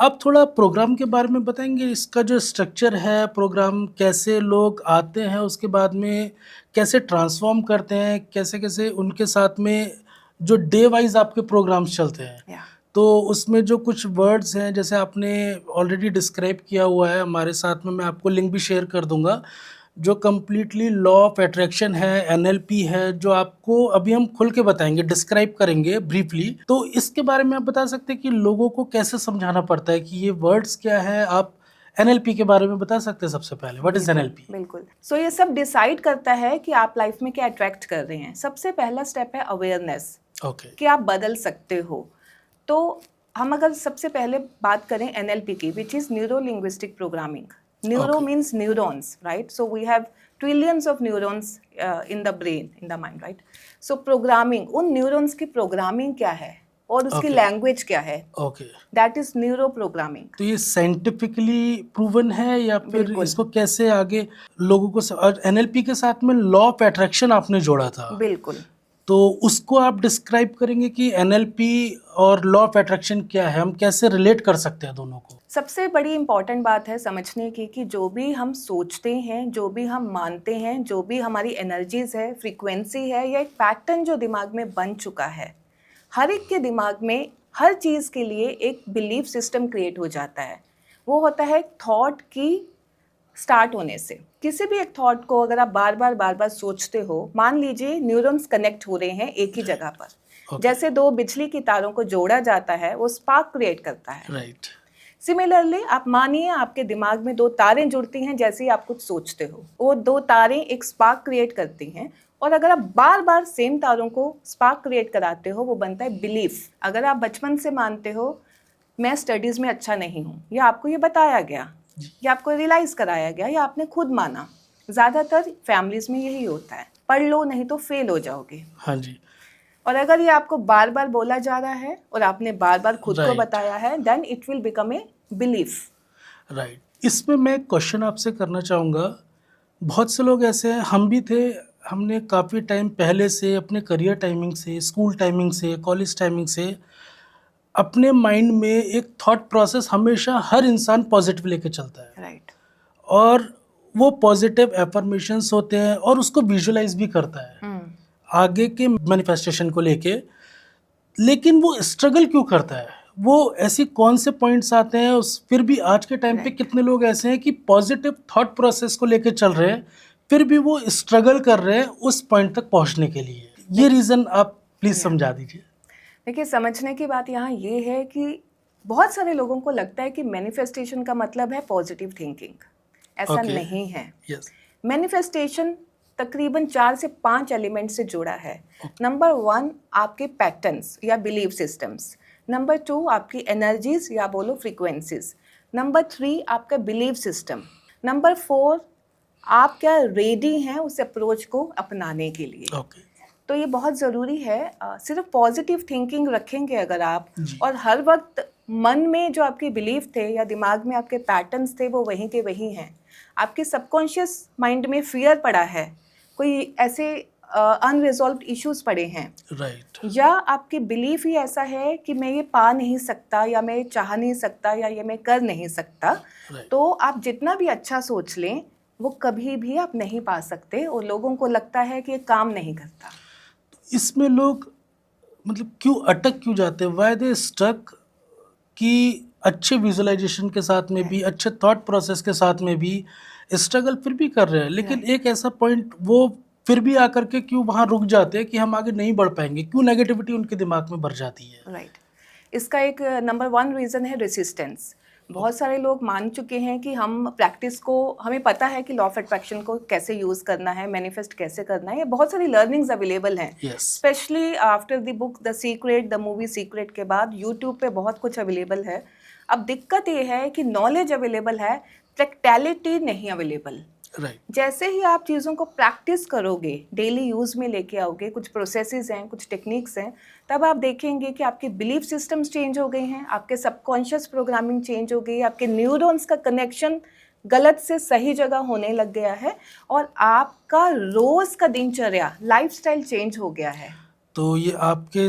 आप थोड़ा प्रोग्राम के बारे में बताएँगे? इसका जो स्ट्रक्चर है, प्रोग्राम कैसे लोग आते हैं, उसके बाद में कैसे ट्रांसफ़ॉर्म करते हैं, कैसे-कैसे उनके साथ में जो डे वाइज़ आपके प्रोग्राम्स चलते हैं। या तो उसमें जो कुछ वर्ड्स हैं, जैसे आपने ऑलरेडी डिस्क्राइब किया हुआ है हमारे साथ में, मैं आपको लिंक भी शेयर कर दूँगा। जो कंप्लीटली लॉ ऑफ अट्रैक्शन है, एनएलपी है, जो आपको अभी हम खुल के बताएँगे, डिस्क्राइब करेंगे ब्रीफली। तो इसके बारे में आप बता सकते हैं कि लोगों को कैसे समझाना पड़ता है कि ये वर्ड्स क्या है? आप एनएलपी के बारे में बता सकते हैं सबसे पहले, व्हाट इज़ बिल्कुल एनएलपी? बिल्कुल। सो ये सब डिसाइड करता है कि आप लाइफ में क्या अट्रैक्ट कर रहे हैं। सबसे पहला स्टेप है अवेयरनेस, ओके, कि आप बदल सकते हो। तो हम अगर सबसे पहले बात करें एनएलपी की, which is neuro linguistic programming. Neuro okay, means neurons, right? So we have trillions of neurons in the brain, in the mind, right? So programming, उन न्यूरॉन्स की प्रोग्रामिंग क्या है और उसकी ओके, लैंग्वेज क्या है, okay. That is neuro programming. तो ये साइंटिफिकली प्रूवन है या फिर बिल्कुल इसको कैसे आगे लोगों को और एनएलपी के साथ में लॉ ऑफ अट्रैक्शन आपने जोड़ा था, बिल्कुल। तो उसको आप डिस्क्राइब करेंगे कि एनएलपी और लॉ ऑफ अट्रैक्शन क्या है? हम कैसे रिलेट कर सकते हैं दोनों को? सबसे बड़ी इम्पॉर्टेंट बात है समझने की कि जो भी हम सोचते हैं, जो भी हम मानते हैं, जो भी हमारी एनर्जीज है, फ्रीक्वेंसी है, या एक पैटर्न जो दिमाग में बन चुका है, हर एक के दिमाग में हर चीज़ के लिए एक बिलीफ सिस्टम क्रिएट हो जाता है। वो होता है थॉट की स्टार्ट होने से। किसी भी एक थॉट को अगर आप बार बार सोचते हो, मान लीजिए न्यूरॉन्स कनेक्ट हो रहे हैं एक ही जगह पर। ओके, जैसे दो बिजली की तारों को जोड़ा जाता है, वो स्पार्क क्रिएट करता है। राइट, सिमिलरली आप मानिए आपके दिमाग में दो तारें जुड़ती हैं जैसे ही आप कुछ सोचते हो, वो दो तारें एक स्पार्क क्रिएट करती हैं। और अगर आप बार बार सेम तारों को स्पार्क क्रिएट कराते हो, वो बनता है बिलीफ। अगर आप बचपन से मानते हो मैं स्टडीज़ में अच्छा नहीं हूँ, या आपको ये बताया गया, या आपको रियलाइज़ कराया गया, या आपने खुद माना, ज़्यादातर फैमिलीज़ में यही होता है, पढ़ लो नहीं तो फेल हो जाओगे। हाँ जी, और अगर ये आपको बार बार बोला जा रहा है और आपने बार बार खुद को राइट, बताया है, then it will become a belief. Right. इसमें मैं एक क्वेश्चन आपसे करना चाहूँगा, बहुत से लोग ऐसे हैं, हम भी थे, हमने काफ़ी टाइम पहले से अपने करियर टाइमिंग से, स्कूल टाइमिंग से, कॉलेज टाइमिंग से अपने माइंड में एक थॉट प्रोसेस हमेशा हर इंसान पॉजिटिव लेके चलता है राइट। और वो पॉजिटिव एफर्मेशंस होते हैं और उसको विजुअलाइज भी करता है आगे के मैनिफेस्टेशन को लेके। लेकिन वो स्ट्रगल क्यों करता है? वो ऐसी कौन से पॉइंट्स आते हैं उस फिर भी आज के टाइम पे राइट। कितने लोग ऐसे हैं कि पॉजिटिव थॉट प्रोसेस को लेके चल रहे हैं, फिर भी वो स्ट्रगल कर रहे हैं उस पॉइंट तक पहुंचने के लिए? ये रीज़न आप प्लीज़ या समझा दीजिए। देखिए, समझने की बात यहाँ ये है कि बहुत सारे लोगों को लगता है कि मैनिफेस्टेशन का मतलब है पॉजिटिव थिंकिंग। ऐसा ओके, नहीं है। यस, मैनिफेस्टेशन तकरीबन 4 से 5 एलिमेंट से जुड़ा है। नंबर 1 आपके पैटर्न्स या बिलीव सिस्टम्स। नंबर 2 आपकी एनर्जीज या बोलो फ्रीक्वेंसीज। नंबर 3 आपका बिलीव सिस्टम। नंबर 4 आप क्या रेडी हैं उस अप्रोच को अपनाने के लिए। ओके, तो ये बहुत ज़रूरी है। सिर्फ पॉजिटिव थिंकिंग रखेंगे अगर आप, जी, और हर वक्त मन में जो आपके बिलीफ थे या दिमाग में आपके पैटर्न्स थे वो वहीं के वहीं हैं, आपके सबकॉन्शियस माइंड में फियर पड़ा है, कोई ऐसे अनरिजॉल्व्ड इश्यूज पड़े हैं, राइट, या आपके बिलीफ ही ऐसा है कि मैं ये पा नहीं सकता, या मैं ये चाह नहीं सकता, या ये मैं कर नहीं सकता, राइट। तो आप जितना भी अच्छा सोच लें वो कभी भी आप नहीं पा सकते, और लोगों को लगता है कि ये काम नहीं करता। इसमें लोग मतलब क्यों अटक क्यों जाते हैं? व्हाई दे स्टक कि अच्छे विजुअलाइजेशन के साथ में भी, राइट। अच्छे थॉट प्रोसेस के साथ में भी स्ट्रगल फिर भी कर रहे हैं, लेकिन राइट। एक ऐसा पॉइंट वो फिर भी आकर के क्यों वहाँ रुक जाते हैं कि हम आगे नहीं बढ़ पाएंगे? क्यों नेगेटिविटी उनके दिमाग में भर जाती है? राइट। इसका एक नंबर 1 रीज़न है रेसिस्टेंस। बहुत सारे लोग मान चुके हैं कि हम प्रैक्टिस को, हमें पता है कि लॉ ऑफ अट्रैक्शन को कैसे यूज़ करना है, मैनिफेस्ट कैसे करना है। ये बहुत सारी लर्निंग्स अवेलेबल हैं, yes, specially after the book the secret, the movie secret के बाद यूट्यूब पे बहुत कुछ अवेलेबल है। अब दिक्कत ये है कि नॉलेज अवेलेबल है, प्रैक्टिकलिटी नहीं अवेलेबल। राइट, जैसे ही आप चीज़ों को प्रैक्टिस करोगे, डेली यूज़ में लेके आओगे, कुछ प्रोसेसेस हैं, कुछ टेक्निक्स हैं, तब आप देखेंगे कि आपके बिलीफ सिस्टम्स चेंज हो गए हैं, आपके सबकॉन्शियस प्रोग्रामिंग चेंज हो गई है, आपके न्यूरॉन्स का कनेक्शन गलत से सही जगह होने लग गया है, और आपका रोज़ का दिनचर्या, लाइफस्टाइल चेंज हो गया है। तो ये आपके